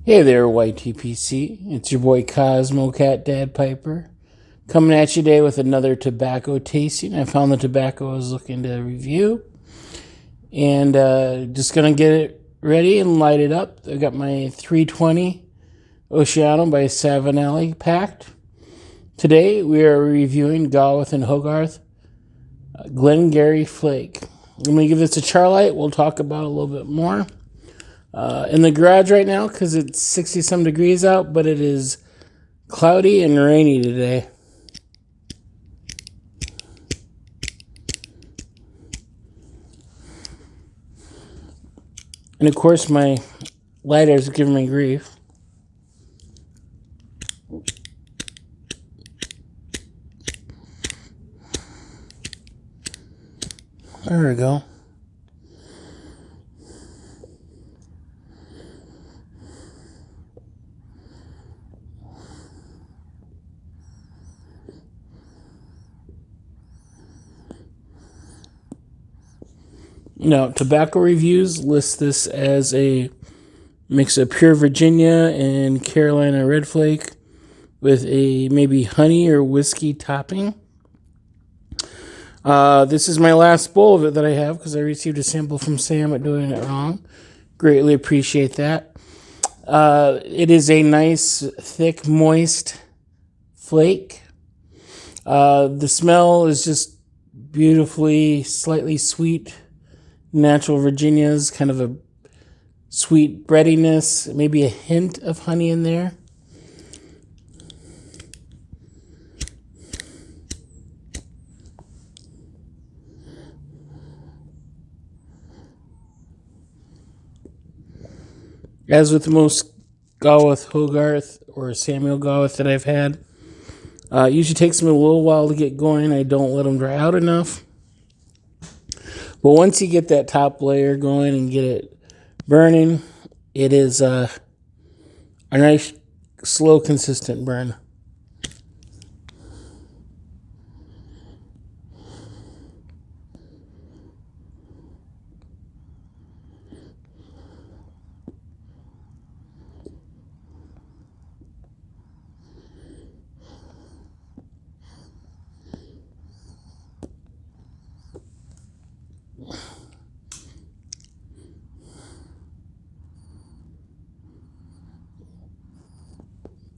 Hey there, YTPC. It's your boy Cosmo Cat Dad Piper coming at you today with another tobacco tasting. I found the tobacco I was looking to review and just gonna get it ready and light it up. I got my 320 Oceano by Savinelli packed. Today we are reviewing Gawith and Hogarth Glengarry Flake. I'm gonna give this a char light. We'll talk about it a little bit more. In the garage right now because it's 60 some degrees out, but it is cloudy and rainy today. And of course my lighter's giving me grief. There we go. Now, Tobacco Reviews lists this as a mix of pure Virginia and Carolina Red Flake with a maybe honey or whiskey topping. This is my last bowl of it that I have because I received a sample from Sam at Doing It Wrong. Greatly appreciate that. It is a nice, thick, moist flake. The smell is just beautifully, slightly sweet. Natural Virginias, kind of a sweet breadiness, maybe a hint of honey in there. As with most Gawith Hogarth or Samuel Gawith that I've had, it usually takes them a little while to get going. I don't let them dry out enough. But once you get that top layer going and get it burning, it is a nice, slow, consistent burn.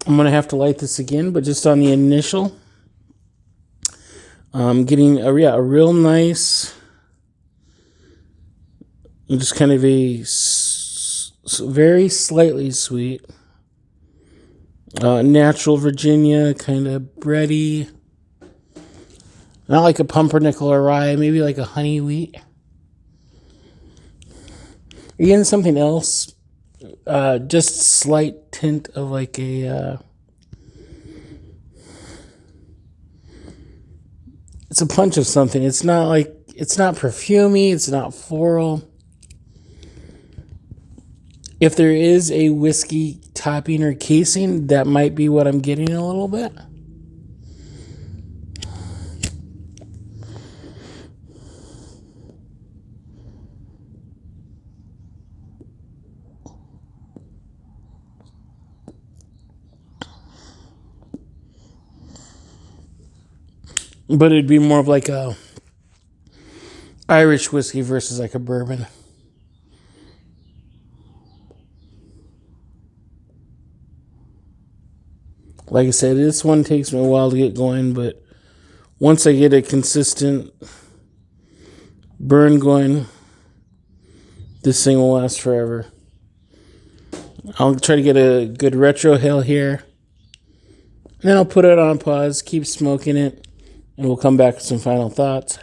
I'm going to have to light this again, but just on the initial, I'm getting a real nice, just kind of a very slightly sweet, natural Virginia, kind of bready, not like a pumpernickel or rye, maybe like a honey wheat. Again, something else. Just slight tint of like a it's a punch of something. It's not perfumey, it's not floral. If there is a whiskey topping or casing, that might be what I'm getting a little bit. But it'd be more of like a Irish whiskey versus like a bourbon. Like I said, this one takes me a while to get going, but once I get a consistent burn going, this thing will last forever. I'll try to get a good retrohale here. And then I'll put it on pause, keep smoking it, and we'll come back with some final thoughts.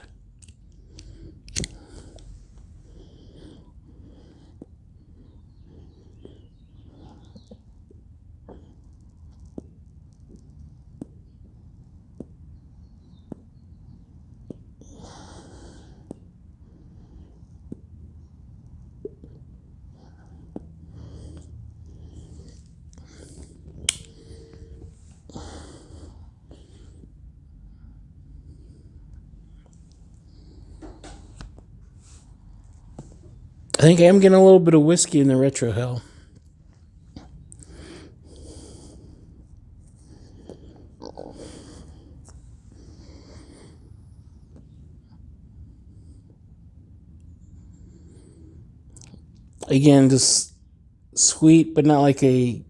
I think I am getting a little bit of whiskey in the retrohale. Again, just sweet, but not like a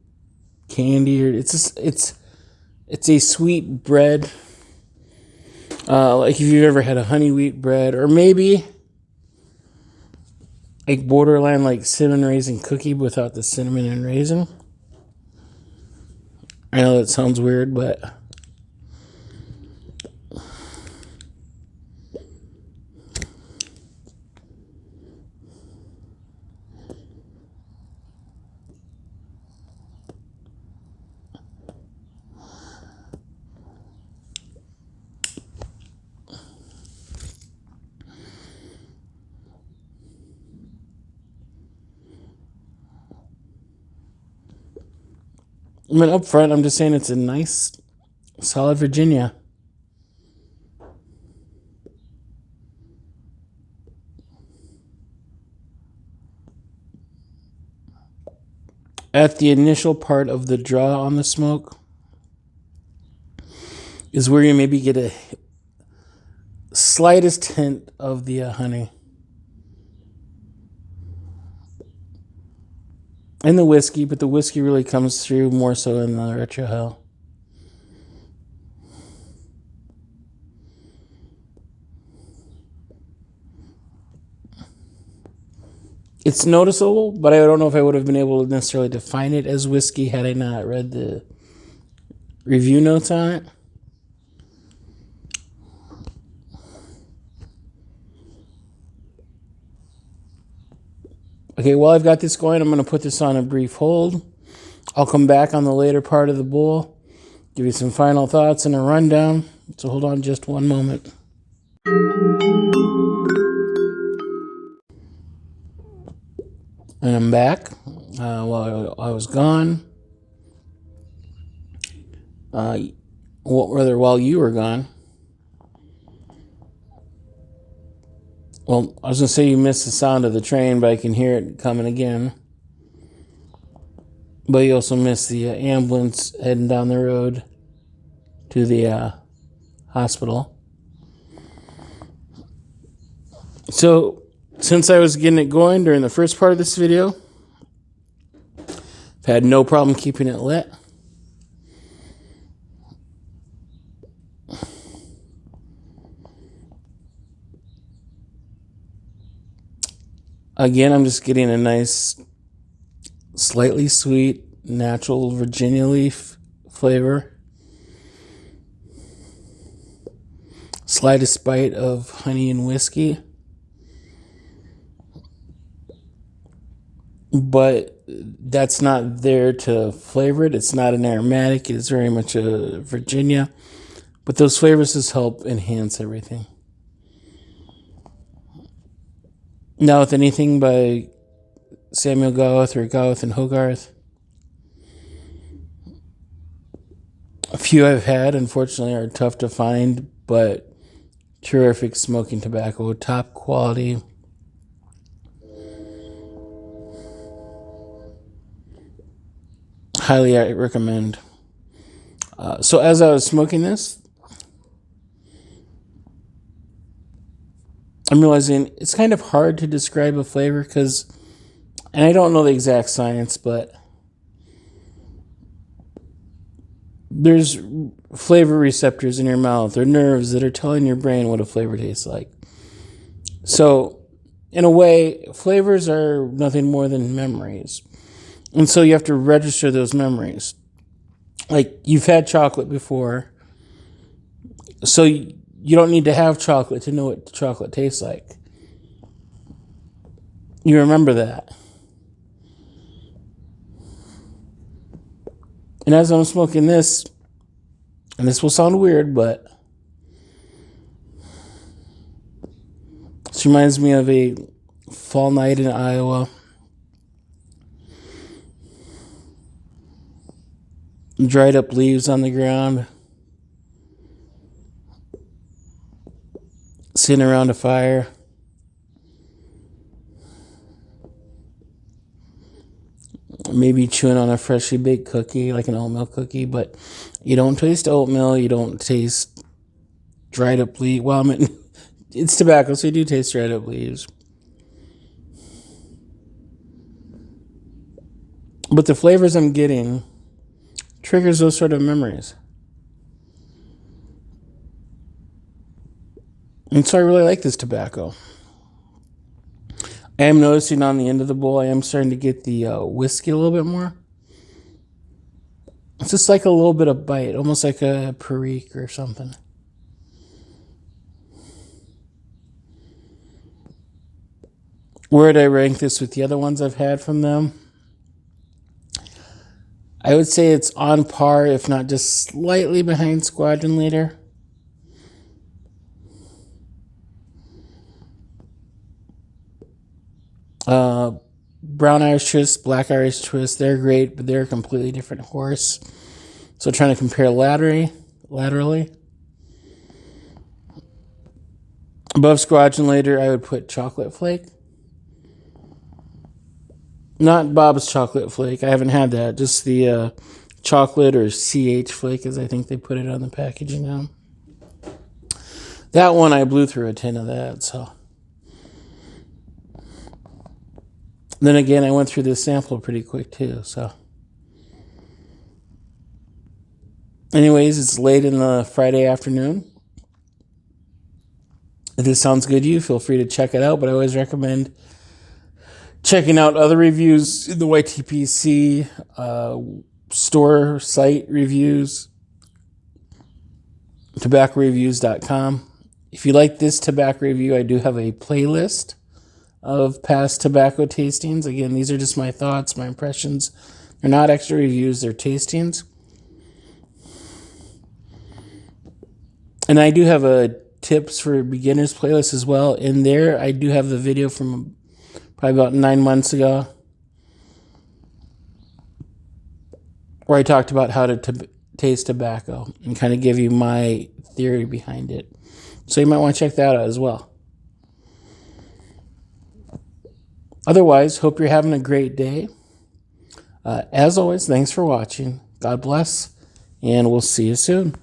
candy. Or it's a sweet bread. Like if you've ever had a honey wheat bread, or maybe like borderline like cinnamon raisin cookie without the cinnamon and raisin. I know that sounds weird, but I mean, up front, I'm just saying it's a nice, solid Virginia. At the initial part of the draw on the smoke is where you maybe get a slightest hint of the honey. And the whiskey, but the whiskey really comes through more so in the retrohale. It's noticeable, but I don't know if I would have been able to necessarily define it as whiskey had I not read the review notes on it. Okay, while I've got this going, I'm going to put this on a brief hold. I'll come back on the later part of the bowl, give you some final thoughts and a rundown. So hold on just one moment. And I'm back. While I was gone, while you were gone. Well, I was going to say you missed the sound of the train, but I can hear it coming again. But you also missed the ambulance heading down the road to the hospital. So, since I was getting it going during the first part of this video, I've had no problem keeping it lit. Again, I'm just getting a nice, slightly sweet, natural Virginia leaf flavor. Slightest bite of honey and whiskey. But that's not there to flavor it. It's not an aromatic. It's very much a Virginia. But those flavors just help enhance everything. Now, with anything by Samuel Gawith or Gawith and Hogarth, a few I've had, unfortunately, are tough to find, but terrific smoking tobacco, top quality. Highly I recommend. So as I was smoking this, I'm realizing it's kind of hard to describe a flavor because, and I don't know the exact science, but there's flavor receptors in your mouth or nerves that are telling your brain what a flavor tastes like. So, in a way, flavors are nothing more than memories. And so you have to register those memories. Like, you've had chocolate before, so you don't need to have chocolate to know what chocolate tastes like. You remember that. And as I'm smoking this, and this will sound weird, but this reminds me of a fall night in Iowa. Dried up leaves on the ground. Sitting around a fire. Maybe chewing on a freshly baked cookie, like an oatmeal cookie, but you don't taste oatmeal, you don't taste dried up leaves. Well, I mean, it's tobacco, so you do taste dried up leaves. But the flavors I'm getting triggers those sort of memories. And so I really like this tobacco. I am noticing on the end of the bowl, I am starting to get the whiskey a little bit more. It's just like a little bit of bite, almost like a Perique or something. Where would I rank this with the other ones I've had from them? I would say it's on par, if not just slightly behind Squadron Leader. Brown Irish Twist, Black Irish Twist, they're great, but they're a completely different horse. So trying to compare laterally. Above Squadron Leader, I would put Chocolate Flake. Not Bob's Chocolate Flake. I haven't had that. Just the chocolate or CH Flake, as I think they put it on the packaging now. That one, I blew through a tin of that, so. Then again, I went through this sample pretty quick too, so. Anyways, it's late in the Friday afternoon. If this sounds good to you, feel free to check it out, but I always recommend checking out other reviews in the YTPC store site reviews, tobaccoreviews.com. If you like this tobacco review, I do have a playlist of past tobacco tastings. Again, these are just my thoughts, my impressions. They're not extra reviews, they're tastings. And I do have a tips for beginners playlist as well. In there, I do have the video from probably about 9 months ago where I talked about how to taste tobacco and kind of give you my theory behind it. So you might want to check that out as well. Otherwise, hope you're having a great day. As always, thanks for watching. God bless, and we'll see you soon.